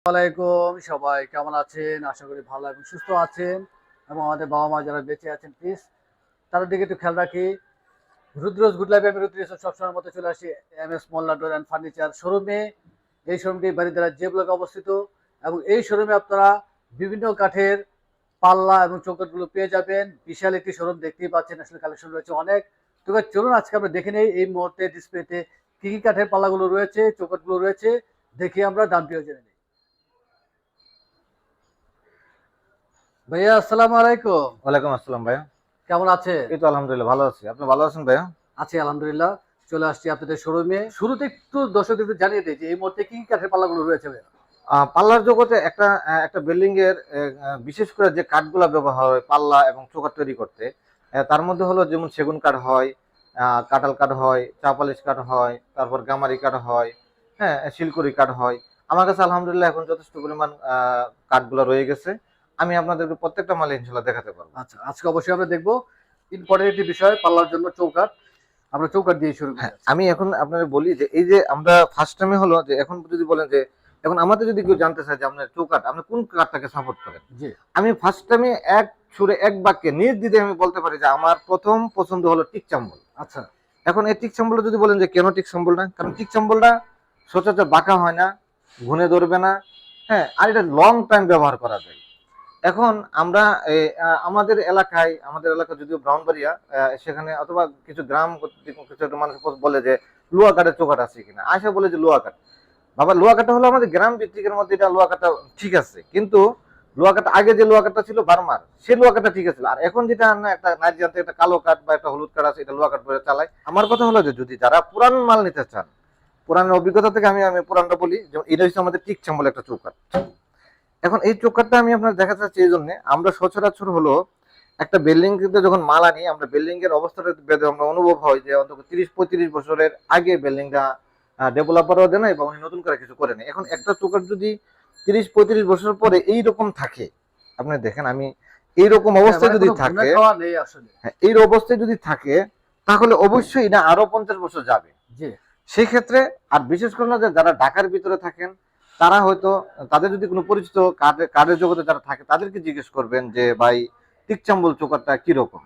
আসসালামাইকুম, সবাই কেমন আছেন? আশা করি ভালো এবং সুস্থ আছেন। এবং আমাদের বাবা মা যারা বেঁচে আছেন, প্লিজ তাদের দিকে একটু খেয়াল রাখি। রুদ্রজ গুড লাইফ, আমি রুদ্র সবসময়ের মতো চলে আসি MS Molla door and furniture শোরুমে। এই শোরুমটি বারিধারা যে ব্লকে অবস্থিত এবং এই শোরুমে আপনারা বিভিন্ন কাঠের পাল্লা এবং চৌকাঠগুলো পেয়ে যাবেন। বিশাল একটি শোরুম, দেখতেই পাচ্ছেন, আসলে কালেকশন রয়েছে অনেক। তো এবার চলুন আজকে আমরা দেখে নেই এই মুহূর্তে ডিসপ্লেতে কি কি কাঠের পাল্লাগুলো রয়েছে, চৌকাঠগুলো রয়েছে, দেখে আমরা দামটিও জেনে নিই। ভাইয়া আসসালামু আলাইকুম। ওয়ালাইকুম আসসালাম ভাইয়া। কেমন আছে? এই তো আলহামদুলিল্লাহ ভালো আছি। আপনি ভালো আছেন ভাইয়া? আছি আলহামদুলিল্লাহ। চলে আসছি আপনাদের শোরুমে। শুরুতে একটু দর্শকদের একটু জানিয়ে দিই যে এই মুহূর্তে কি কি কাঠের পাল্লাগুলো রয়েছে ভাইয়া। পাল্লার জগতে একটা বিল্ডিং এর বিশেষ করে যে কাঠগুলা ব্যবহার হয় পাল্লা এবং চৌকাঠ তৈরি করতে, তার মধ্যে হলো যেমন সেগুন কাঠ হয়, কাঁঠাল কাঠ হয়, চা পালিশ কাঠ হয়, তারপর গামারি কাঠ হয়, হ্যাঁ শিলকুড়ি কাঠ হয়। আমার কাছে আলহামদুলিল্লাহ এখন যথেষ্ট পরিমাণ কাঠগুলো রয়ে গেছে। আমি আপনাদেরকে প্রত্যেকটা মাল ইনশাল্লাহ দেখাতে পারবো। আচ্ছা, আজকে অবশ্যই আমরা দেখবো ইম্পর্টেন্ট একটি বিষয়, পাল্লার জন্য চৌকাঠ। আমরা চৌকাঠ দিয়ে শুরু করি। হ্যাঁ, আমি এখন আপনাদের বলি যে এই যে আমরা ফার্স্ট টাইমে হলো যে এখন যদি বলেন যে এখন আমাদের যদি কেউ জানতে চায় যে আপনার চৌকাঠ আপনি কোন কাঠটাকে সাপোর্ট করেন, জি। আমি ফার্স্ট টাইমে এক সুরে এক বাক্যে নির্দ্বিধে আমি বলতে পারি যে আমার প্রথম পছন্দ হলো টিক চাম্বল। আচ্ছা। এখন এই টিক চাম্বল যদি বলেন যে কেন টিক চাম্বল না, কারণ টিক চাম্বলটা সচরাচর বাঁকা হয় না, ঘুনে ধরবে না, হ্যাঁ, আর এটা লং টাইম ব্যবহার করা যায়। এখন আমরা আমাদের এলাকা যদিও ব্রাউনবাড়িয়া, সেখানে অথবা কিছু গ্রাম কিছু একটা মানুষ বলে যে লোহা কাঠের চৌকাঠ আছে কিনা, আয়সা বলে যে লোহা কাঠ। বাবা লোহা কাঠটা হলো আমাদের গ্রাম ভিত্তিকের মধ্যে, এটা লোহা কাঠটা ঠিক আছে, কিন্তু লোহা কাঠ আগে যে লোহা কাঠটা ছিল বার্মার, সেই লোহা কাঠটা ঠিক আছে। আর এখন যেটা একটা নাইজেরিয়ান থেকে একটা কালো কাঠ বা একটা হলুদ কাঠ আছে, এটা লোহা কাঠ বলে চালায়। আমার কথা হলো যে যদি যারা পুরান মাল নিতে চান, পুরানের অভিজ্ঞতা থেকে আমি পুরানটা বলি, যেমন এটা হচ্ছে আমাদের টিক চাম্বল একটা চৌকাঠ। এখন এই চৌকাঠটা আমি আপনার দেখাতে চাচ্ছি এই জন্য, আমরা সচরাচর হলো একটা বিল্ডিং কিন্তু যখন মাল আনি, আমরা বিল্ডিং এর অবস্থাটা আমরা অনুভব হয় যে অন্তত 30-35 বছরের আগে বিল্ডিংটা ডেভেলপারও দেয় না এবং উনি নতুন করে কিছু করে নেই। এখন একটা চৌকাঠ যদি 30-35 বছর পরে এইরকম থাকে, আপনি দেখেন আমি এইরকম অবস্থায় যদি থাকে, হ্যাঁ এই অবস্থায় যদি থাকে, তাহলে অবশ্যই এটা আরো 50 বছর যাবে। জি। সেই ক্ষেত্রে আর বিশেষ করে না যে যারা ঢাকার ভিতরে থাকেন, তারা হয়তো তাদের যদি কোনো পরিচিত কাঠের জগতে যারা থাকে তাদেরকে জিজ্ঞেস করবেন যে ভাই টিক চাম্বল চৌকাঠটা কিরকম।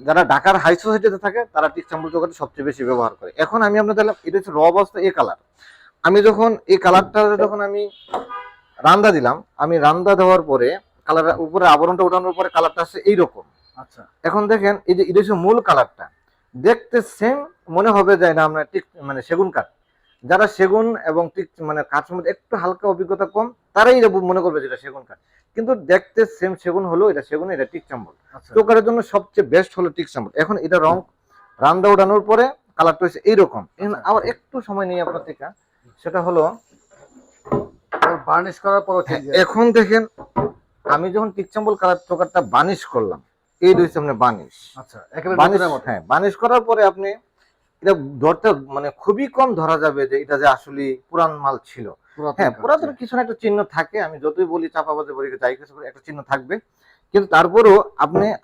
যারা ঢাকার হাই সোসাইটিতে থাকে তারা টিক চাম্বল চৌকাঠটা সবচেয়ে বেশি ব্যবহার করে। এখন আমি আপনাদের এটা হচ্ছে র অবস্থা এই কালার। আমি যখন এই কালারটা যখন আমি রান্দা দিলাম, আমি রান্দা দেওয়ার পরে কালার উপরে আবরণটা ওঠানোর পরে কালারটা আসছে এইরকম। আচ্ছা। এখন দেখেন এই যে এটা হচ্ছে মূল কালারটা, দেখতে সেম মনে হবে যে না আমরা টিক মানে সেগুন কাঠ। যারা সেগুন এবং টিক মানে কাঠ সম্বন্ধে একটু হালকা অভিজ্ঞতা কম, তারাই এটা মনে করবে যেটা সেগুন কাঠ, কিন্তু দেখতে সেম সেগুন হলো এটা সেগুন, এটা টিক চাম্বল। চৌকাঠের জন্য সবচেয়ে বেস্ট হলো টিক চাম্বল। এখন এটা রং রান্দা ওঠানোর পরে কালারটা হচ্ছে এইরকম। আবার একটু সময় নিয়ে আপনার থেকে, সেটা হলো বার্নিশ করার পর এখন দেখেন আমি যখন টিক চাম্বল কালার চৌকাঠটা বার্নিশ করলাম, এই রয়েছে আপনার বার্নিশ। আচ্ছা, একেবারে বার্নিশ, হ্যাঁ বার্নিশ করার পরে আপনি এটা ধরতে মানে খুবই কম ধরা যাবে যে এটা যে আসলে পুরান মাল ছিল। হ্যাঁ পুরাতন কিছু না একটা চিহ্ন থাকে, আমি যতই বলি চাপাবাজে বলি যাই কিছু একটা চিহ্ন থাকবে, কিন্তু তারপরেও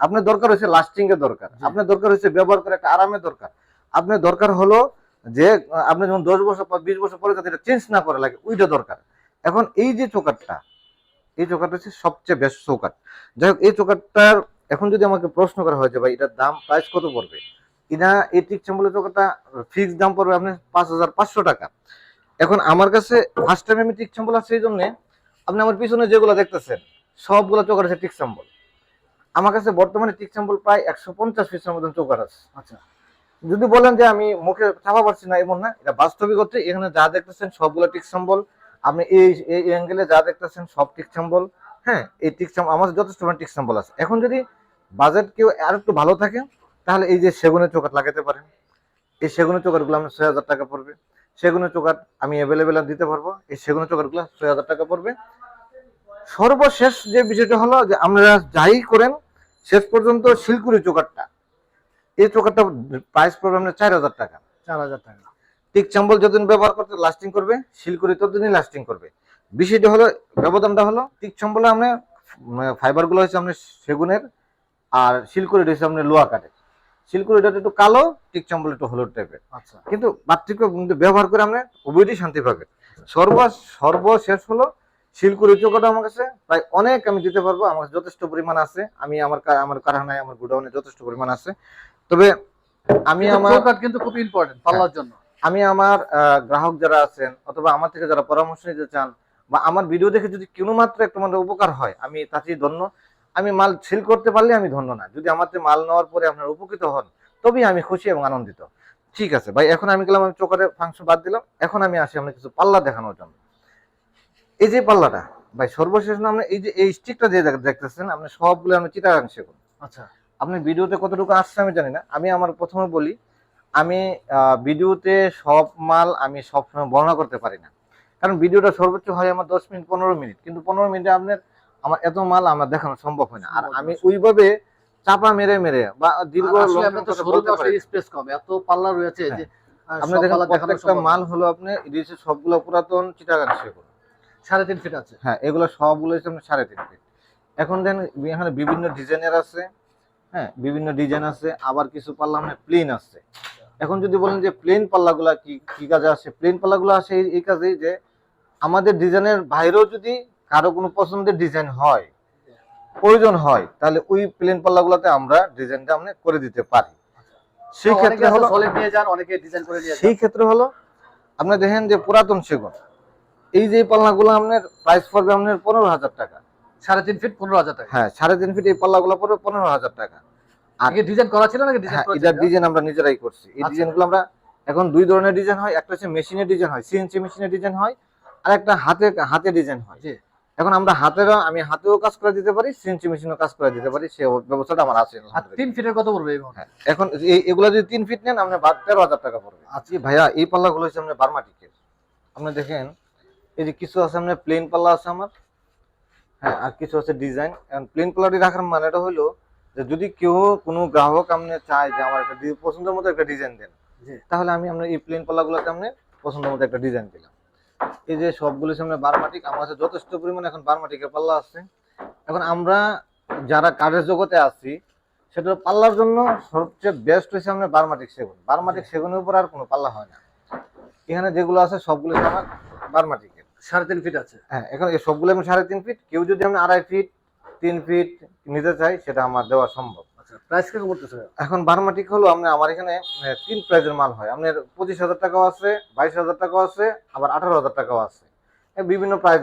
আপনার দরকার হচ্ছে লাস্টিং এর দরকার, আপনার দরকার হচ্ছে ব্যবহার করে একটা আরামের দরকার, আপনার দরকার হলো যে আপনি যখন 10 বছর পর 20 বছর পরে যাতে এটা চেঞ্জ না করে লাগে, ওইটা দরকার। এখন এই যে চৌকাঠটা, এই চৌকাঠটা হচ্ছে সবচেয়ে বেস্ট চৌকাঠ। যাই হোক এই চৌকাঠটার এখন যদি আমাকে প্রশ্ন করা হয় যে ভাই এটার দাম প্রাইস কত পড়বে, এটা এই টিক চাম্বলের চৌকাঠটা ফিক্স দাম পড়বে আপনার 5500 টাকা। এখন আমার কাছে ফার্স্ট টাইম আমি টিক চাম্বল আছে এই জন্য, আপনি আমার পিছনে যেগুলো দেখতেছেন সবগুলো চৌকাঠ আছে টিক চাম্বল। আমার কাছে বর্তমানে টিক চাম্বল প্রায় 150 পিসের মতন চৌকাঠ আছে। আচ্ছা। যদি বলেন যে আমি মুখে চাপা পারছি না, এমন না, এটা বাস্তবিক হচ্ছে এখানে যা দেখতেছেন সবগুলো টিক চাম্বল। আপনি এই অ্যাঙ্গেলে যা দেখতেছেন সব টিক চাম্বল। হ্যাঁ এই টিক চাম্বল আমাদের যথেষ্ট টিক চাম্বল আছে। এখন যদি বাজেট কেউ আর একটু ভালো থাকে, তাহলে এই যে সেগুনের চৌকাঠ লাগাতে পারেন। এই সেগুনের চৌকাঠগুলো আপনার 6000 টাকা পড়বে। সেগুনের চৌকাঠ আমি অ্যাভেলেবেল দিতে পারবো। এই সেগুনের চৌকাঠগুলো 6000 টাকা পড়বে। সর্বশেষ যে বিষয়টা হলো যে আমরা যাই করেন শেষ পর্যন্ত শিলকুড়ি চৌকাঠটা, এই চৌকাঠটা প্রাইস পড়বে আপনার 4000 টাকা। 4000 টাকা। টিক চাম্বল যতদিন ব্যবহার করতে লাস্টিং করবে, শিলকুড়ি ততদিনই লাস্টিং করবে। বিষয়টা হলো ব্যবধানটা হলো টিক চাম্বলে আমরা ফাইবার গুলো হচ্ছে আপনার সেগুনের, আর শিলকুড়িটা হচ্ছে আপনার লোহা কাঠের। শিলকুড়িটা একটু কালো, টিক চাম্বল একটু হলুদ টাইপের। আচ্ছা। কিন্তু পার্থক্য কিন্তু ব্যবহার করে আমরা উভয়টি শান্তি পাবে। সর্বশেষ হলো শিলকুড়ি চৌকাটা আমার কাছে প্রায় অনেক আমি দিতে পারবো, আমার কাছে যথেষ্ট পরিমাণ আছে। আমি আমার কারখানায় আমার গোডাউনে যথেষ্ট পরিমাণ আছে। তবে আমি কিন্তু আমার চৌকাঠ কিন্তু খুব ইম্পর্টেন্ট পাল্লার জন্য। আমি আমার গ্রাহক যারা আছেন অথবা আমার থেকে যারা পরামর্শ নিতে চান বা আমার ভিডিও দেখে যদি কোনো মাত্র একটু মানে উপকার হয়, আমি তাতেই ধন্য। আমি মাল সেল করতে পারলে আমি ধন্য না, যদি আমার থেকে মাল নেওয়ার পরে আপনারা উপকৃত হন তবেই আমি খুশি এবং আনন্দিত। ঠিক আছে ভাই, এখন আমি গেলাম, আমি চোখের ফাংশন বাদ দিলাম, এখন আমি আসি আমরা কিছু পাল্লা দেখানোর জন্য। এই যে পাল্লাটা ভাই সর্বশেষ না, আমরা এই যে এই স্টিকটা যে দেখতেছেন আপনি, সবগুলো আমি চিটাগাং সেগুন। আচ্ছা, আপনি ভিডিওতে কতটুকু আসছে আমি জানি না। আমি আমার প্রথমে বলি, আমি ভিডিওতে সব মাল আমি সবসময় বর্ণনা করতে পারি না, কারণ ভিডিওটা সর্বোচ্চ হয় আমার 10 মিনিট 15 মিনিট, কিন্তু 15 মিনিটে আপনার আমার এত মাল আমার দেখানো সম্ভব হয় না। আর আমি ওইভাবে চাপা মেরে মেরে বা দীর্ঘ আসলে আমরা তো শোরুমে আসলে স্পেস কম, এত পাল্লা রয়েছে যে আপনি সব দেখেন পাল্লা দেখানো প্রত্যেকটা সম্ভব মাল না। হলো আপনি ইডিসে সবগুলো পুরাতন চিটাগাং সেগুন। 3.5 ফিট আছে। হ্যাঁ, এগুলো সবগুলো হচ্ছে আপনার 3.5 ফিট। এখন দেন এখানে বিভিন্ন ডিজাইনের আছে, হ্যাঁ বিভিন্ন ডিজাইন আছে, আবার কিছু পাল্লা মানে প্লেন আছে। এখন যদি বলেন যে প্লেন পাল্লাগুলা কি কি কাজে আসে, প্লেন পাল্লাগুলো আসে এই কাজেই যে আমাদের ডিজাইনের বাইরেও যদি কারো কোনো পছন্দের ডিজাইন হয়, প্রয়োজন হয়, তাহলে ওই প্লেন পাল্লাগুলোতে আমরা ডিজাইনটা আমরা করে দিতে পারি। সেই ক্ষেত্রে হলো সলিড নিয়ে যান, অনেকে ডিজাইন করে নিয়ে যান। সেই ক্ষেত্রে হলো আপনি দেখেন যে পুরাতন সেগুন, এই যে পাল্লাগুলো আপনার প্রাইস পড়বে আপনার 15,000 টাকা। 3.5 ফিট 15,000 টাকা। হ্যাঁ, 3.5 ফিট এই পাল্লাগুলো পড়বে 15,000 টাকা। আর আগে ডিজাইন করা ছিল নাকি ডিজাইন হ্যাঁ, করা এটা ছিল? ডিজাইন আমরা নিজেরাই করছি। এই আচ্ছা। ডিজাইনগুলো আমরা এখন দুই ধরনের ডিজাইন হয়, একটা হচ্ছে মেশিনের ডিজাইন হয়, সিএনসি মেশিনের ডিজাইন হয়, আর একটা হাতে ডিজাইন হয়। জি। এখন আমরা আমি হাতেও কাজ করে দিতে পারি, সিএনসি মেশিনেও কাজ করে দিতে পারি, সেই ব্যবস্থাটা আমার আছে। আর 3 ফিটের কত পড়বে এই মুহূর্তে? হ্যাঁ, এখন এগুলা যদি 3 ফিট নেন আপনার 13,000 টাকা পড়বে। আচ্ছা ভাইয়া, এই পাল্লাগুলো হচ্ছে আপনার বার্মাটিকের। আপনি দেখেন এই যে কিছু আছে আপনার প্লেন পাল্লা আছে আমার, হ্যাঁ, আর কিছু আছে ডিজাইন। প্লেন পাল্লাটি রাখার মানেটা হলো যে যদি কেউ কোনো গ্রাহক আপনি চায় যে আমার একটা পছন্দের মতো একটা ডিজাইন দেন, তাহলে আমি আপনার এই প্লেন পাল্লাগুলোতে আপনি পছন্দের মতো একটা ডিজাইন দিলাম। এই যে সবগুলো সামনে বার্মাটিক, আমার কাছে যথেষ্ট পরিমাণে এখন বার্মাটিকের পাল্লা আছে। এখন আমরা যারা কাঠের জগতে আছি, সেটা পাল্লার জন্য সবচেয়ে বেস্ট হচ্ছে আমরা বার্মাটিক সেগুন। বার্মাটিক সেগুনের উপর আর কোনো পাল্লা হয় না। এখানে যেগুলো আছে সবগুলো আমার বার্মাটিকের। 3.5 ফিট আছে। হ্যাঁ, এখন এই সবগুলো আমি 3.5 ফিট, কেউ যদি আমি 2.5 ফিট 3 ফিট নিতে চাই সেটা আমার দেওয়া সম্ভব। আচ্ছা, প্রাইস কেমন পড়তেছে? এখন বার্মাটিক হলো আমার এখানে 3 প্রাইজের মাল হয়। আপনার 25,000 টাকাও আছে, 22,000 টাকাও আছে, আবার 18,000 টাকাও আছে। বিভিন্ন প্রাইস।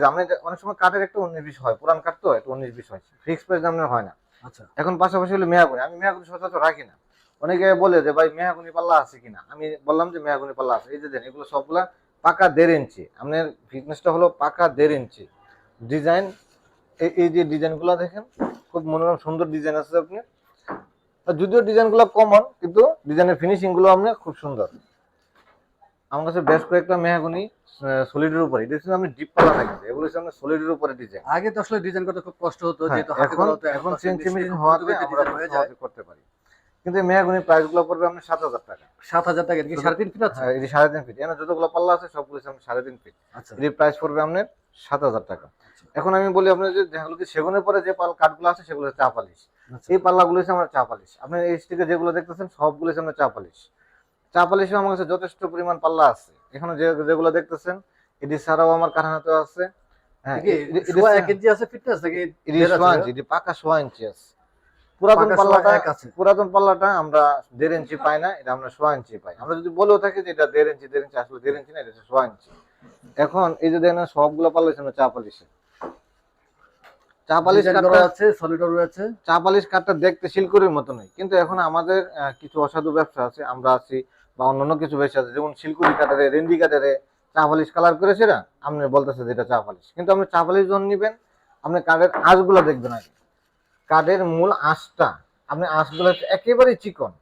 অনেক সময় কাঠের একটা 19-20 হয়, পুরান কাঠ তো একটু 19-20 হয়, ফিক্সড প্রাইস আপনার হয় না। আচ্ছা, এখন পাশাপাশি হলো মেহাগুনি। আমি মেহাগুনি সচরাচর রাখি না। অনেকে বলে যে ভাই মেহাগুনি পাল্লা আছে কিনা, আমি বললাম যে মেহাগুনি পাল্লা আছে। এই যে দেন, এগুলো সবগুলা পাকা 1.5 ইঞ্চি। আপনার ফিটনেসটা হলো পাকা 1.5 ইঞ্চি। ডিজাইন এই যে ডিজাইনগুলো দেখেন, খুব মনোরম সুন্দর ডিজাইন আছে। আপনি যদিও ডিজাইনগুলো কমন, কিন্তু ডিজাইনের ফিনিশিং গুলো আপনার খুব সুন্দর। আমার কাছে বেশ কয়েকটা মেহাগুনি সলিডের উপরে, এটা হচ্ছে আমি ডিপ পাল্লা থাকে, এগুলো হচ্ছে আমরা সলিডের উপরে ডিজাইন। আগে তো আসলে ডিজাইন করতে খুব কষ্ট হতো, হ্যাঁ, যেহেতু হাতে এখন করা হতো। এখন তো সিএনসি মেশিন খুব হওয়াতে দ্রুত আমরা ডিজাইন হয়ে যায়। সহজে করতে পারি। কিন্তু এই মেহাগুনির প্রাইস গুলো পড়বে আপনার 7,000 টাকা। 7,000 টাকা কি 3.5 ফিট আছে? হ্যাঁ, এই 3.5 ফিট। এখানে যতগুলো পাল্লা আছে সবগুলো হচ্ছে 3.5 ফিট। আচ্ছা, এর প্রাইস পড়বে আপনার 7,000 টাকা। এখন আমি বলি আপনার যে যেগুলো কি সেগুনের পরে যে কাঠগুলো আছে সেগুলো হচ্ছে চা পালিশ। আচ্ছা। এই পাল্লাগুলো হচ্ছে আমার চা পালিশ। আপনি এই স্টিকে যেগুলো দেখতেছেন সবগুলো হচ্ছে আমার চা পালিশ। চা পালিশও আমার কাছে যথেষ্ট পরিমাণ পাল্লা আছে। এখানে যেগুলো দেখতেছেন এটি ছাড়াও আমার কারখানাতে আছে। হ্যাঁ, সোয়া 1 ইঞ্চি আছে ফিটনেস নাকি? এটি পাকা 1.5 ইঞ্চি আছে। পুরাতন পাল্লাটা পুরাতন পাল্লাটা আমরা 1.5 ইঞ্চি পাই না, এটা আমরা 1.5 ইঞ্চি পাই। আমরা যদি বলেও থাকি যে এটা 1.5 ইঞ্চি, 1.5 ইঞ্চি, আসলে 1.5 ইঞ্চি না, এটা 1.5 ইঞ্চি। এখন এই যে দেখেন সবগুলো পাল্লা হচ্ছে চা পালিশে। চা পালিশ কাঠটা আছে, সলিডও রয়েছে। চা পালিশ কাঠটা দেখতে শিলকুড়ির মতো নয়, কিন্তু এখন আমাদের কিছু অসাধু ব্যবসা আছে, আমরা আছি বা অন্যান্য কিছু ব্যবসা আছে, যেমন শিলকুড়ি কাঠের, রেন্ডি কাঠের চা পালিশ কালার করেছে না, আপনি বলতেছে যে এটা চা পালিশ। কিন্তু আপনি চা পালিশ যখন নিবেন, আপনি কাঠের আঁশগুলো দেখবেন আগে। কাঠের মূল আঁশটা, আপনি আঁশগুলো একেবারেই চিকন।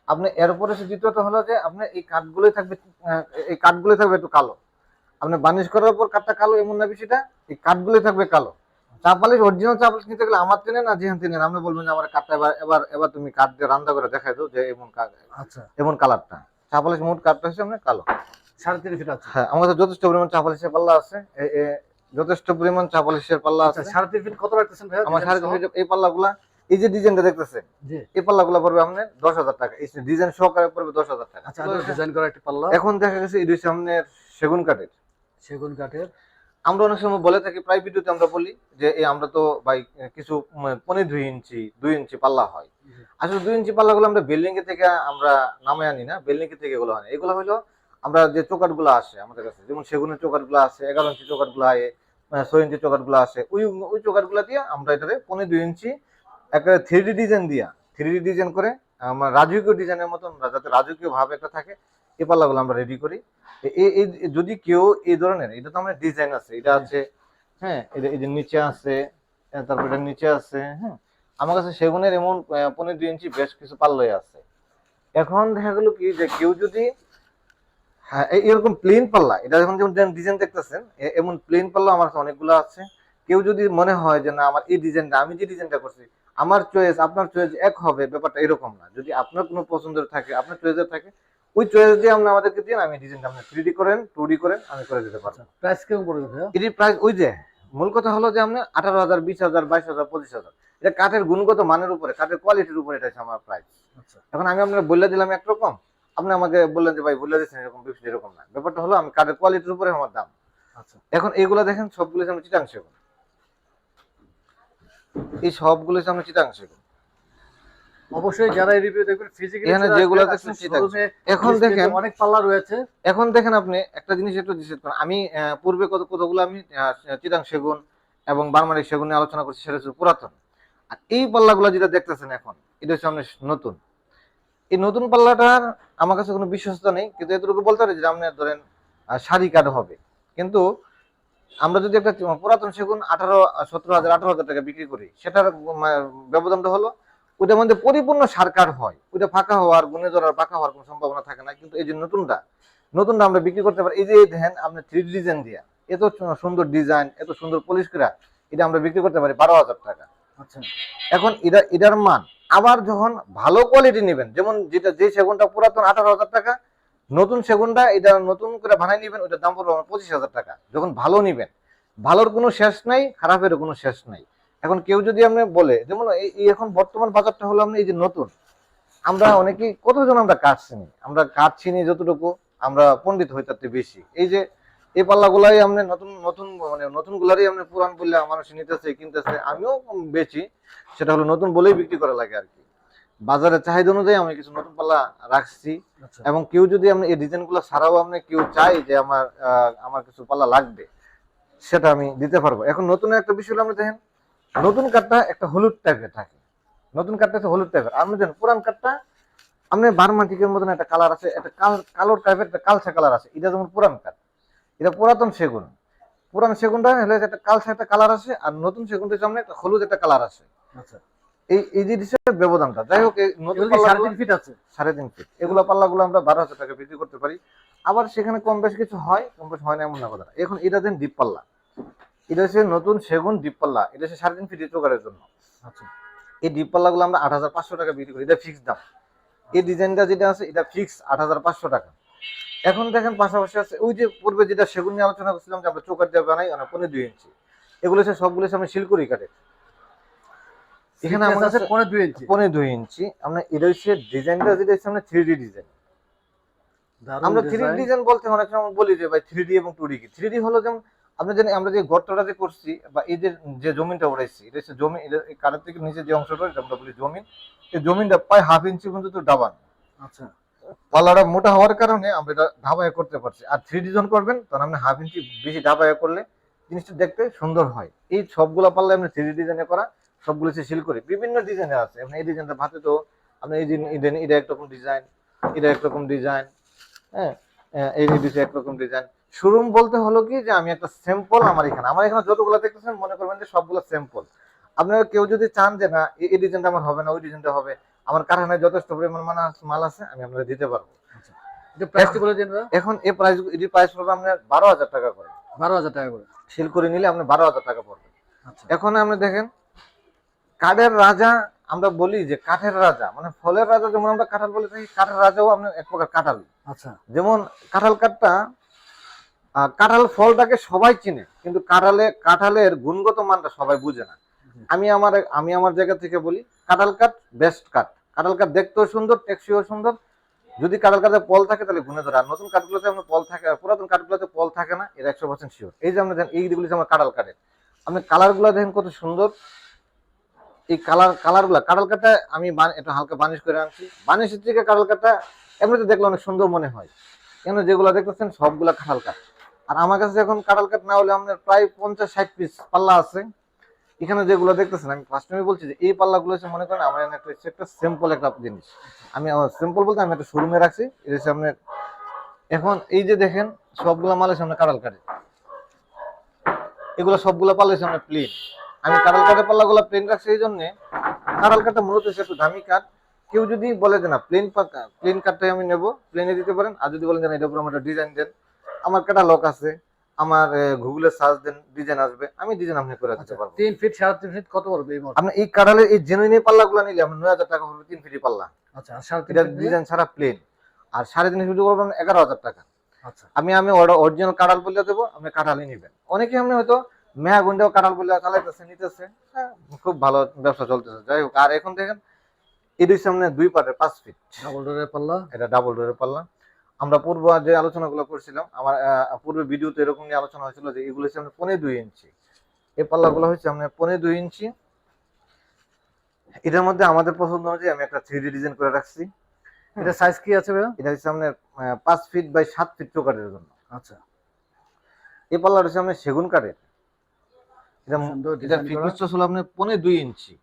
আপনি এরপরে দ্বিতীয়ত হলো যে আপনি এই কাঠগুলোই থাকবে একটু কালো। আপনি বার্নিশ করার পর কাঠটা কালো এমন না বিষয়টা, এই কাঠগুলোই থাকবে কালো। চা পালিশ, অরিজিনাল চা পালিশ নিতে গেলে আমার টেনে না যেখান টেনে আপনি বলবেন যে আমার কাঠটা এবার তুমি কাঠ দিয়ে রান্না করে দেখাই দাও যে এমন আচ্ছা, এমন কালারটা। চা পালিশ মোট কাঠটা হচ্ছে আপনার কালো। 3.5 ফিট আছে। হ্যাঁ, আমার কাছে যথেষ্ট পরিমাণ চা পালিশের পাল্লা আছে। যথেষ্ট পরিমাণ চা পালিশের পাল্লা আছে। 3.5 ফিট কত রাখতেছেন ভাই? আমার 3.5 ফিট এই পাল্লাগুলা, এই যে ডিজাইনটা দেখতেছেন, এই পাল্লাগুলো পড়বে আপনার 10,000 টাকা। এই ডিজাইন সহকারে পড়বে 10,000 টাকা। আচ্ছা, ডিজাইন করা একটা পাল্লা। এখন দেখা গেছে এই সামনের সেগুন কাঠের। আমরা অনেক সময় বলে থাকি, প্রায় ভিডিওতে আমরা বলি যে এই আমরা তো ভাই কিছু 1.5 ইঞ্চি 2 ইঞ্চি পাল্লা হয়। আসলে 2 ইঞ্চি পাল্লাগুলো আমরা বিল্ডিং এর থেকে আমরা নামে আনি না, বিল্ডিং এর থেকে এগুলো হয় না। এগুলো হলো আমরা যে চৌকাট গুলো আসে আমাদের কাছে, যেমন সেগুনের চৌকাট গুলো আছে, 11 ইঞ্চি চৌকাট গুলো আয়, 6 ইঞ্চি চৌকাট গুলো আসে, ওই চৌকাট গুলা দিয়ে আমরা এটারে 2.5 ইঞ্চি একটা 3D ডিজাইন দিয়া, 3D ডিজাইন করে আমার রাজকীয় ডিজাইনের মতন, যাতে রাজকীয় ভাবে একটা থাকে, এই পাল্লাগুলো আমরা রেডি করি। যদি কেউ এই ধরনের, এটা তো আমরা ডিজাইন আছে, এটা আছে, হ্যাঁ, এই যে নিচে আছে, তারপর এটা নিচে আছে, হ্যাঁ, আমার কাছে সেগুনের এমন 15 ইঞ্চি বেশ কিছু পাল্লাই আছে। এখন দেখা গেল কি যে কেউ যদি, হ্যাঁ, এরকম প্লেন পাল্লা, এটা যখন যেমন ডিজাইন দেখতেছেন, এমন প্লেন পাল্লা আমার কাছে অনেকগুলো আছে। কেউ যদি মনে হয় যে না আমার এই ডিজাইনটা, আমি যে ডিজাইনটা করছি আমার চয়েস আপনার চয়েস এক হবে, ব্যাপারটা এরকম না। যদি আপনার কোনো পছন্দের থাকে, আপনার চয়েসের থাকে, ওই চয়েস দিয়ে আপনি আমাদেরকে দিন, আমি ডিজাইনটা আপনি 3D করেন 2D করেন, আমি করে দিতে পারবো। প্রাইস কেমন পড়বে ভাইয়া? এটির প্রাইস ওই যে মূল কথা হলো যে আপনি 18,000, 20,000, 22,000, 25,000, এটা কাঠের গুণগত মানের উপরে, কাঠের কোয়ালিটির উপরে, এটা হচ্ছে আমার প্রাইস। আচ্ছা এখন আমি আপনার বলে দিলাম একরকম, আপনি আমাকে বললেন যে ভাই বলে দিচ্ছেন এরকম, এরকম না, ব্যাপারটা হলো আমি কাঠের কোয়ালিটির উপরে আমার দাম। আচ্ছা এখন এইগুলা দেখেন সবগুলো সামনে চিটাং সেগুন, এই সবগুলো সামনে চিটাং সেগুন। অবশ্যই যারা এই রিভিউ দেখবেন ফিজিক্যালি এখানে যেগুলো দেখছেন চিটাং। এখন দেখেন, অনেক পাল্লা রয়েছে। এখন দেখেন আপনি একটা জিনিস একটু ডিসাইড করেন, আমি পূর্বে কতগুলো আমি চিটাং সেগুন এবং বার্মারিক সেগুন নিয়ে আলোচনা করছি, সেটা হচ্ছে পুরাতন। আর এই পাল্লাগুলো যেটা দেখতেছেন এখন, এটা হচ্ছে আমাদের নতুন। এই নতুন পাল্লাটার আমার কাছে কোনো বিশ্বস্ততা নেই, কিন্তু এতটুকু বলতে পারি যে আপনার ধরেন শাড়ি কাঠ হবে। কিন্তু আমরা যদি একটা পুরাতন সেগুন 17,000, 18,000 টাকা বিক্রি করি, সেটার ব্যবধানটা হলো ওইটার মধ্যে পরিপূর্ণ সার কাঠ হয়, ওইটা ফাঁকা হওয়ার, গুনে ধরার, পাকা হওয়ার কোনো সম্ভাবনা থাকে না। কিন্তু এই যে নতুনটা আমরা বিক্রি করতে পারি, এই যে দেখেন আপনি 3D ডিজাইন দিয়া, এত সুন্দর ডিজাইন, এত সুন্দর পলিশ করা, এটা আমরা বিক্রি করতে পারি 12,000 টাকা। আচ্ছা এখন এটার মান আবার যখন ভালো কোয়ালিটি নেবেন, যেমন যে সেগুনটা পুরাতন 18,000 টাকা, নতুন সেগুনটা এটা নতুন করে বানাই নিবেন, ওটার দাম পড়বে 25,000 টাকা। যখন ভালো নিবেন, ভালোর কোনো শেষ নাই, খারাপের কোনো শেষ নাই। এখন কেউ যদি আপনি বলে, যেমন এই এখন বর্তমান বাজারটা হলো আপনি এই যে নতুন, আমরা অনেকেই কতজন আমরা কাঠ চিনি যতটুকু, আমরা পণ্ডিত হই তার বেশি। এই যে এই পাল্লাগুলাই আপনি নতুন নতুন মানে নতুন গুলারই আপনি পুরান বললে মানুষ নিতেছে, কিনতেছে, আমিও বেচি, সেটা হলো নতুন বলেই বিক্রি করা লাগে আর কি। বাজারের চাহিদা অনুযায়ী আমি কিছু নতুন পাল্লা রাখছি। আচ্ছা এবং কেউ যদি আপনি এই ডিজাইন গুলো ছাড়াও আপনি কেউ চাই যে আমার কিছু পাল্লা লাগবে, সেটা আমি দিতে পারবো। এখন নতুন একটা বিষয় হলো, আপনি দেখেন নতুন কাঠটা একটা হলুদ টাইপের থাকে, নতুন কাঠটা হচ্ছে হলুদ টাইপের। আপনি দেখেন পুরান কাঠটা আপনি বার্মাটিকের মতন একটা কালার আছে, একটা কালো টাইপের একটা কালচা কালার আছে, এটা যেমন পুরান কাঠ, এটা পুরাতন সেগুন। পুরান সেগুনটা হলে একটা কালচা একটা কালার আছে, আর নতুন সেগুনটা সামনে একটা হলুদ একটা কালার আছে। আচ্ছা এই জিনিসের ব্যবধানটা, যাই হোক, এই নতুন পাল্লা 3.5 ফিট আছে। 3.5 ফিট, এগুলো পাল্লাগুলো আমরা 12,000 টাকা বিক্রি করতে পারি। আবার সেখানে কম বেশ কিছু হয়, কম বেশ হয় না এমন না কথা। এখন এটা দেন ডিপ পাল্লা, এটা হচ্ছে নতুন সেগুন ডিপ পাল্লা, এটা হচ্ছে 3.5 ফিট চোকারের জন্য। আচ্ছা এই ডিপ পাল্লাগুলো আমরা 8,500 টাকা বিক্রি করি, এটা ফিক্স দাম। এই ডিজাইনটা যেটা আছে এটা ফিক্স 8,500 টাকা। এখন দেখেন পাশাপাশি আছে ওই যে পূর্বে যেটা সেগুন নিয়ে আলোচনা করছিলাম, যে আমরা চৌকাঠ দিয়ে বানাই, 15 ইঞ্চি, এগুলো হচ্ছে সবগুলো আমরা শিলকুড়ি কাঠে। এখানে আমার কাছে 15 ইঞ্চি। 15 ইঞ্চি আমরা, এটা হচ্ছে ডিজাইনটা যেটা হচ্ছে আমরা 3D ডিজাইন। আমরা 3D ডিজাইন বলতে অনেক সময় বলি যে ভাই 3D এবং 2D কি। 3D হলো যেমন আপনি জানেন আমরা যে গর্তটা যে করছি বা এই যে জমিনটা উড়াইছি, এটা হচ্ছে জমি, এটা কাঠের থেকে নিচে যে অংশটা এটা আমরা বলি জমিন। এই জমিনটা প্রায় 1/2 ইঞ্চি পর্যন্ত ডাবান। আচ্ছা পাল্লাটা মোটা হওয়ার কারণে আমরা এটা ঢাবাই করতে পারছি। আর 3D ডিজাইন করবেন তখন আপনি 1/2 ইঞ্চি বেশি ঢাবাই করলে জিনিসটা দেখতে সুন্দর হয়। এই সবগুলা পাল্লা আপনি 3D ডিজাইনে করা, সবগুলো হচ্ছে শিলকুড়ি, বিভিন্ন ডিজাইনে আছে। আপনি এই ডিজাইনটা ভাতে তো আপনি এই যে এটা একরকম ডিজাইন, এটা একরকম ডিজাইন, হ্যাঁ, এই দিচ্ছে একরকম ডিজাইন। শোরুম বলতে হলো কি যে আমি একটা স্যাম্পল আমার এখানে যতগুলো দেখতেছেন মনে করবেন যে সবগুলো স্যাম্পল। আপনারা কেউ যদি চান যে না এই ডিজাইনটা আমার হবে না, ওই ডিজাইনটা হবে, আমার কারখানায় যথেষ্ট পরিমাণ মাল আছে, আমি আপনাদের দিতে পারবো। আচ্ছা এটা প্রাইসটি বলে দিন ভাই। এখন এই প্রাইস পড়বে আপনার 12,000 টাকা করে। 12,000 টাকা করে শিলকুড়ি নিলে আপনার 12,000 টাকা পড়বে। আচ্ছা এখন আপনি দেখেন কাঠের রাজা, আমরা বলি যে কাঠের রাজা মানে ফলের রাজা, যেমন আমরা কাঁঠাল বলে থাকি, কাঠের রাজাও আপনার এক প্রকার কাঁঠাল। আচ্ছা যেমন কাঁঠাল কাঠটা, কাঁঠাল ফলটাকে সবাই চিনে, কিন্তু কাঁঠালের গুণগত মানটা সবাই বুঝে না। আমি আমার জায়গা থেকে বলি কাঁঠাল কাঠ বেস্ট কাঠ। কাঁঠাল কাঠ দেখতেও সুন্দর, টেকসইও সুন্দর, যদি কাঁঠাল কাঠে পল থাকে তাহলে ঘুনে ধরে, আর নতুন কাঠগুলোতে আমরা পল থাকে, আর পুরাতন কাঠগুলোতে পল থাকে না, এটা 100% শিওর। এই যে আমরা দেখেন এইগুলি আমার কাঁঠাল কাঠের, আপনি কালার গুলা দেখেন কত সুন্দর। এই কালার গুলা কাঁঠাল কাঠটা আমি একটু হালকা বানিশ করে আনছি, বানিশের থেকে কাঁঠাল কাঠটা এমনিতে দেখলে অনেক সুন্দর মনে হয়, কেন যেগুলো দেখতেছেন সবগুলা কাঁঠাল কাঠ। আর আমার কাছে এখন কাঁঠাল কাঠ না হলে আপনার প্রায় 50-60 পিস পাল্লা আছে। এখানে যেগুলো দেখতেছেন আমি ফার্স্ট টাইমে বলছি যে এই পাল্লাগুলো হচ্ছে মনে করেন আমার একটা সিম্পল একটা জিনিস, আমি সিম্পল বলতে আমি একটা শোরুমে রাখছি, এটা হচ্ছে আপনার। এখন এই যে দেখেন সবগুলা মালের সামনে কাঁঠাল কাঠে, এগুলো সবগুলা পাল্লার সামনে প্লেন। আমি কাঁঠাল কাঠের পাল্লাগুলো প্লেন রাখছি এই জন্য, কাঁঠাল কাঠটা মূলত হচ্ছে একটু দামি কাঠ। কেউ যদি বলে যে না প্লেন কাঠটাই আমি নেবো, প্লেনে দিতে পারেন। আর যদি বলেন যে এটার উপর আমার ডিজাইন দেন, আমার ক্যাটালগ আছে, আমার গুগলে সার্চ দেন, ডিজাইন আসবে, আমি ডিজাইন আপনি করে দিতে পারবো। 3 ফিট 3.5 ফিট কত পড়বে এই মডেল? আপনি এই কাঁঠালের এই জেনুইন পাল্লাগুলো নিলে আপনি 9000 টাকা পড়বে 3 ফিট পাল্লা। আচ্ছা, আর 3.5 এটা ফিট ডিজাইন ছাড়া প্লেন। আর 3.5 ফিট করবেন 11000 টাকা। আচ্ছা, আমি অরিজিনাল কাঁঠাল বলে দেবো, আপনি কাঁঠালই নেবেন। অনেকে আপনি হয়তো মেয়া গুন্ডাও কাঁঠাল বলে চালাইতেছে, নিতেছে, হ্যাঁ, খুব ভালো ব্যবসা চলতেছে। যাই হোক, আর এখন দেখেন এটির সামনে 2 পাটের 5 ফিট ডাবল ডোরের পাল্লা, এটা ডাবল ডোরের পাল্লা। আমরা পূর্ব যে আলোচনাগুলো করছিলাম, আমার পূর্বে ভিডিওতে এরকম নিয়ে আলোচনা হয়েছিল যে এগুলো হচ্ছে আমরা 15-2 ইঞ্চি, এই পাল্লাগুলো হচ্ছে আমরা 15-2 ইঞ্চি। এটার মধ্যে আমাদের পছন্দ অনুযায়ী আমি একটা 3D ডিজাইন করে রাখছি। এটা সাইজ কি আছে ভাইয়া? এটা হচ্ছে আপনার 5 ফিট বাই 7 ফিট চৌকাঠের জন্য। আচ্ছা, এই পাল্লাটা হচ্ছে আপনার সেগুন কাঠের। এটা সুন্দর এটা ডিজাইন করা, ফিটনেসটা হলো আপনার 15-2 ইঞ্চি।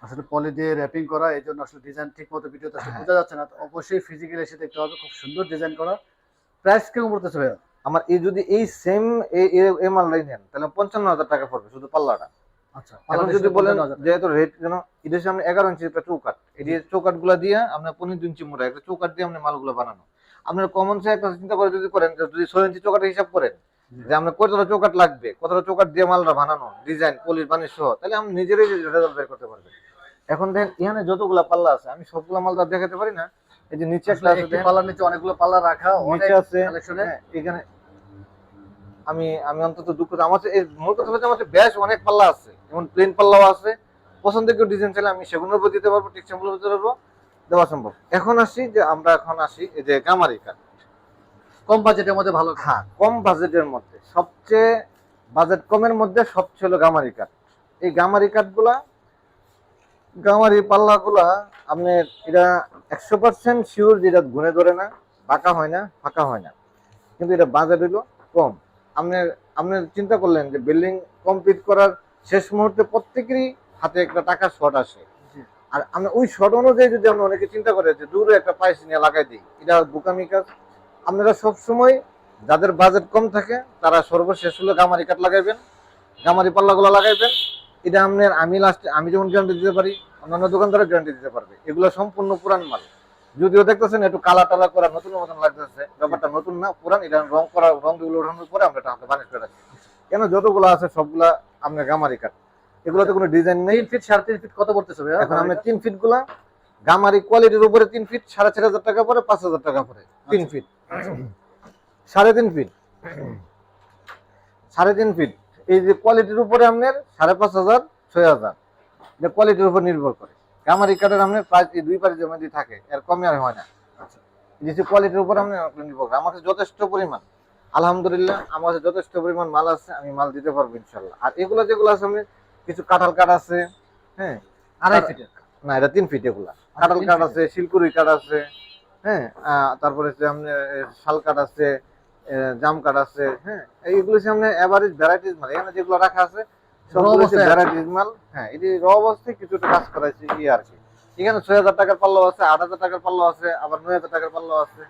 আসলে পলি দিয়ে র্যাপিং করা, এই জন্য আসলে ডিজাইন ঠিক মতো ভিডিওতে আসলে বোঝা যাচ্ছে না। তো অবশ্যই ফিজিক্যালি এসে দেখতে হবে, খুব সুন্দর ডিজাইন করা। প্রাইস কেমন পড়তেছে ভাইয়া? আমার এই যদি এই সেম এই মালটাই নেন তাহলে 55,000 টাকা পড়বে শুধু পাল্লাটা। আচ্ছা, এখন যদি বলেন যেহেতু রেট যেন এদের সামনে 11 ইঞ্চি একটা চৌকাঠ, এই চৌকাঠ গুলা দিয়ে আপনার 15 ইঞ্চি মোটা একটা চৌকাঠ দিয়ে আপনি মালগুলো বানানো। আপনার কমন সেন্স একটা চিন্তা করে যদি করেন, যদি 6 ইঞ্চি চৌকাঠের হিসাব করেন যে আপনার কতটা চৌকাঠ লাগবে, কতটা চৌকাঠ দিয়ে মালটা বানানো, ডিজাইন পলিশ বানিশ সহ, তাহলে আপনি নিজেরাই রেজাল্ট বের করতে পারবেন। এখন দেখেন এখানে যতগুলা পাল্লা আছে আমি সবগুলা মাল তো দেখাতে পারি না। এই যে নিচে একটা আছে, পাল্লার নিচে অনেকগুলো পাল্লা রাখা, অনেক নিচে আছে কালেকশনে। এখানে আমি আমি অন্তত দুঃখ, আমার এই মূল কথা হচ্ছে আমার বেশ অনেক পাল্লা আছে, যেমন প্লেন পাল্লাও আছে। পছন্দের কেউ ডিজাইন চাইলে আমি সেগুলোর উপর দিতে পারবো, টিক স্যাম্পলের দিতে পারবো, দেওয়া সম্ভব। এখন আসি এই যে গামারি কাঠ, কম বাজেটের মধ্যে ভালো। হ্যাঁ, কম বাজেটের মধ্যে সবচেয়ে বাজেট কমের মধ্যে সবচেয়ে হলো গামারি কাঠ। এই গামারি কাঠগুলা, গামারি পাল্লাগুলা আপনার এটা 100% শিওর যেটা ঘুরে ধরে না, বাঁকা হয় না, ফাঁকা হয় না, কিন্তু এটা বাজেট হইলো কম। আপনার আপনার চিন্তা করলেন যে বিল্ডিং কমপ্লিট করার শেষ মুহূর্তে প্রত্যেকেরই হাতে একটা টাকা শর্ট আসে, আর আমরা ওই শর্ট অনুযায়ী যদি আমরা অনেকে চিন্তা করে যে দূরে একটা প্রাইস নিয়ে লাগাই দিই, এটা বোকামি কাজ। আপনারা সবসময় যাদের বাজেট কম থাকে তারা সর্বশেষ হলো গামারি কাঠ লাগাইবেন, গামারি পাল্লাগুলো লাগাইবেন। এটা আপনার আমি যেমন গ্যারান্টি দিতে পারি, অন্যান্য দোকানদারের গ্যারান্টি দিতে পারবে। এগুলো সম্পূর্ণ পুরান মাল, যদিও দেখতেছেন একটু কালা টালা করা নতুন মতন লাগতেছে, ব্যাপারটা নতুন না, পুরান। এটা রংগুলো ওঠানোর পরে আমরা এটা বানিশ করে রাখি। কেন যতগুলো আছে সবগুলা আপনার গামারি কাঠ, এগুলোতে কোনো ডিজাইন নেই। 3 ফিট 3.5 ফিট কত পড়তেছে ভাইয়া? এখন আমরা 3 ফিট গুলা গামারি কোয়ালিটির উপরে 3 ফিট 4,500 টাকা পরে, 5,000 টাকা পরে 3 ফিট। 3.5 ফিট 3.5 ফিট এই যে কোয়ালিটির উপরে আপনার 5,500 6,000, এটা কোয়ালিটির উপর নির্ভর করে। গামারি কাঠের আপনার প্রাইস এই 2 পারের মধ্যে থাকে, এর কমে আর হয় না। এই যে কোয়ালিটির উপর আপনার নির্ভর করে। আমার কাছে যথেষ্ট পরিমাণ, আলহামদুলিল্লাহ আমার কাছে যথেষ্ট পরিমাণ মাল আছে, আমি মাল দিতে পারবো ইনশাল্লাহ। আর এগুলো যেগুলো আছে আমি কিছু কাঁঠাল কাঠ আছে, হ্যাঁ, 2.5 ফিটের না এটা 3 ফিট, এগুলা কাঁঠাল কাঠ আছে, শিলকুড়ি কাঠ আছে, হ্যাঁ, তারপরে আপনার শাল কাঠ আছে, জাম কাঠ আছে, হ্যাঁ, এইগুলো সামনে এভারেজ ভ্যারাইটিস মাল এখানে যেগুলো রাখা আছে সবগুলো ভ্যারাইটিস মাল। হ্যাঁ, এটি র অবস্থায় কিছুটা কাজ করাইছি কি আর কি। এখানে 6,000 টাকার পাল্লাও আছে, 8,000 টাকার পাল্লাও আছে, আবার 9,000 টাকার পাল্লাও আছে,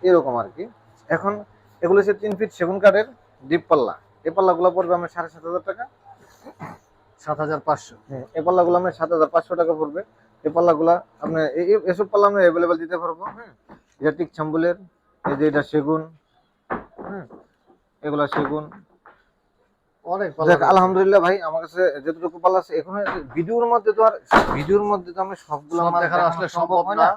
এরকম আর কি। এখন এগুলো হচ্ছে 3 ফিট সেগুন কাঠের ডিপ পাল্লা। এই পাল্লাগুলো পড়বে আমার 7,500 টাকা, 7,500। হ্যাঁ, এই পাল্লাগুলো আমার 7,500 টাকা পড়বে। এই পাল্লাগুলা আপনার এসব পাল্লা আমরা অ্যাভেলেবেল দিতে পারবো। হ্যাঁ, এটা টিক ছাম্বুলের, এই যে এটা সেগুন, হ্যাঁ, এগুলা সেগুন। অনেক আলহামদুলিল্লাহ ভাই, আমার কাছে যতটুকু পাল্লা আছে এখন ভিডিওর মধ্যে তো আমি সবগুলো মাল দেখানো আসলে সম্ভব না।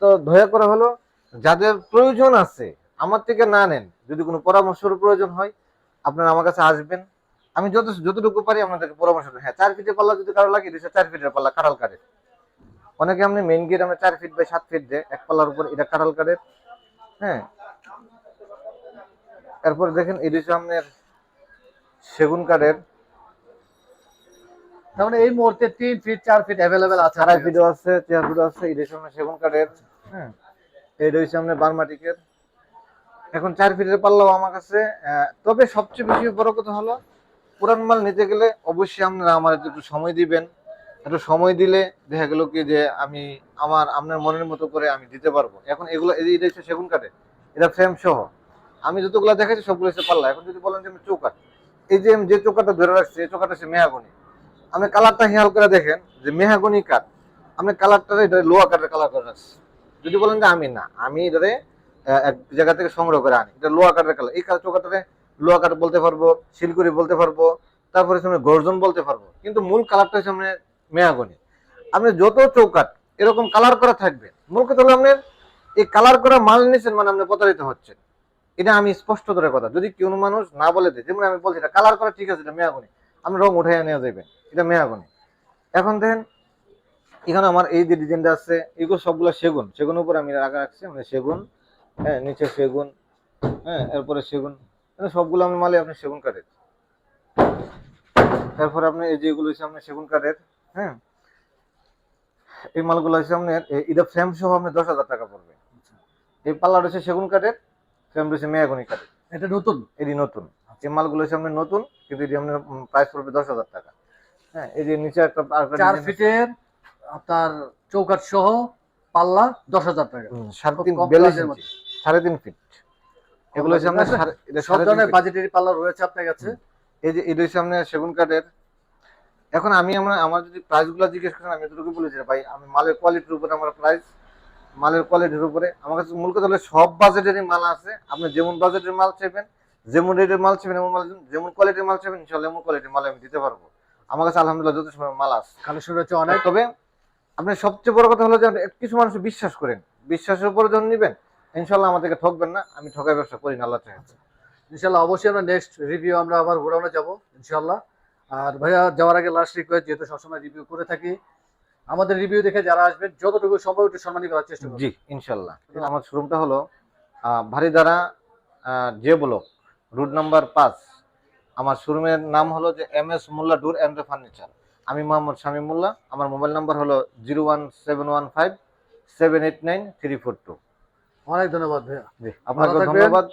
তো দয়া করে হলো যাদের প্রয়োজন আছে আমার থেকে না নেন, যদি কোনো পরামর্শের প্রয়োজন হয় আপনারা আমার কাছে আসবেন, আমি যতটুকু পারি আপনাদেরকে পরামর্শ দেব। হ্যাঁ, 4 ফিটের পাল্লা যদি কারো লাগে, 4 ফিটের পাল্লা কাঁঠাল কাঠের, অনেকে আপনি মেইন গেট আমরা 4 ফিট বাই 7 ফিট দেয় এক পাল্লার উপর, এটা কাঁঠাল কাঠের। হ্যাঁ, এরপর দেখেন এই হচ্ছে আপনার সেগুন কাঠের। তার মানে এই মুহূর্তে 3 ফিট 4 ফিট অ্যাভেলেবেল আছে, 2.5 ফিটও আছে, 4 ফিটও আছে। এই হচ্ছে আপনার সেগুন কাঠের। হ্যাঁ, এই হচ্ছে আপনার বার্মাটিকের। এখন 4 ফিটের পাল্লাও আমার কাছে। তবে সবচেয়ে বেশি বড় কথা হলো, পুরান মাল নিতে গেলে অবশ্যই আপনারা আমার একটু সময় দিবেন। একটু সময় দিলে দেখা গেল কি যে আমি আপনার মনের মতো করে আমি দিতে পারবো। এখন এগুলো এটা হচ্ছে সেগুন কাঠে, এটা ফ্রেম সহ। আমি যতগুলো দেখাচ্ছি সবগুলো হচ্ছে পাল্লা। এখন যদি বলেন যে আমি চৌকাঠ, এই যে আমি যে চৌকাঠটা ধরে রাখছি এই চৌকাঠটা হচ্ছে মেহাগনি। আপনি কালারটা খেয়াল করে দেখেন যে মেহাগনি কাঠ, আপনি কালারটা এটা লোহা কাঠের কালার করে রাখছি। যদি বলেন যে আমি না, আমি এটারে এক জায়গা থেকে সংগ্রহ করে আনি, এটা লোহা কাঠের কালার। এই চৌকাঠটারে লোহা কাঠ বলতে পারবো, শিলকুড়ি বলতে পারবো, তারপরে গর্জন বলতে পারবো, কিন্তু মূল কালারটা হচ্ছে আপনার মেহাগনি। আপনি যত চৌকাঠ এরকম কালার করা থাকবে, মূল কথা হলো আপনার এই কালার করা মাল নিচ্ছেন মানে আপনি প্রতারিত হচ্ছেন। এটা আমি স্পষ্ট করে কথা, যদি কোনো মানুষ না বলে দেয়, যেমন আমি বলছি এটা কালার করা ঠিক আছে, এটা মেহাগনি, আপনি রং উঠাই নেওয়া যাবেন, এটা মেহাগনি। এখন দেখেন এখানে আমার এই যে ডিজাইনটা আছে এগুলো সবগুলো সেগুন, সেগুনের উপর আমি রাখছি মানে সেগুন। হ্যাঁ, নিচে সেগুন। হ্যাঁ, এরপরে সেগুন, সবগুলো আমি মালে আপনি সেগুন কাঠের। তারপরে আপনি এই যেগুলো হচ্ছে আপনার সেগুন কাঠের। হ্যাঁ, এই মালগুলো হচ্ছে আপনার এটা ফ্রেম সহ আপনার 10,000 টাকা পড়বে। এই পাল্লাটা হচ্ছে সেগুন কাঠের, ফ্রেম হচ্ছে মেহগনি কাঠের। এটা নতুন, এটি নতুন। এই মালগুলো হচ্ছে আপনার নতুন, কিন্তু এটি আপনার প্রাইস পড়বে 10,000 টাকা। হ্যাঁ, এই যে নিচে একটা 4 ফিটের আপনার চৌকাঠ সহ পাল্লা 10,000 টাকা, 3.5 ফিট। এগুলো হচ্ছে আপনার সব ধরনের বাজেটের পাল্লা রয়েছে আপনার কাছে। এই যে এটা হচ্ছে আপনার সেগুন কাঠের। এখন আমার যদি প্রাইস গুলো জিজ্ঞেস করেন, আমি এতটুকু বলেছি ভাই আমি মালের কোয়ালিটির উপরে আমার প্রাইস, মালের কোয়ালিটির উপরে আমার কাছে মূল কথা হলো সব বাজেটেরই মাল আছে। আপনি যেমন বাজেটের মাল চাইবেন, যেমন রেটের মাল চাইবেন, এমন মাল, যেমন কোয়ালিটির মাল চাইবেন ইনশাআল্লাহ এমন কোয়ালিটির মাল আমি দিতে পারবো। আমার কাছে আলহামদুলিল্লাহ যথেষ্ট মাল আছে, কালেকশন রয়েছে অনেক। তবে আপনার সবচেয়ে বড় কথা হলো যে কিছু মানুষ বিশ্বাস করেন, বিশ্বাসের উপরে যখন নিবেন ইনশাআল্লাহ আমাদেরকে ঠকবেন না। আমি ঠকাই ব্যবসা করি না, আল্লাহ চাইছে। ইনশাআল্লাহ অবশ্যই আমরা নেক্সট রিভিউ আমরা আবার ঘোরানো যাব ইনশাআল্লাহ। আর ভাইয়া যাওয়ার আগে লাস্ট রিকোয়েস্ট, যেহেতু সবসময় রিভিউ করে থাকি, আমাদের রিভিউ দেখে যারা আসবেন যতটুকু সম্ভব একটু সম্মানী করার চেষ্টা করবেন। জি ইনশাআল্লাহ। আমার শোরুমটা হলো ভারিদারা জে ব্লক, রুট নাম্বার 5। আমার শোরুমের নাম হলো যে MS Molla door and furniture. আমি মোহাম্মদ শামীম মোল্লা। আমার মোবাইল নাম্বার হলো 01715789342। অনেক ধন্যবাদ ভাইয়া, জি আপনাকে ধন্যবাদ।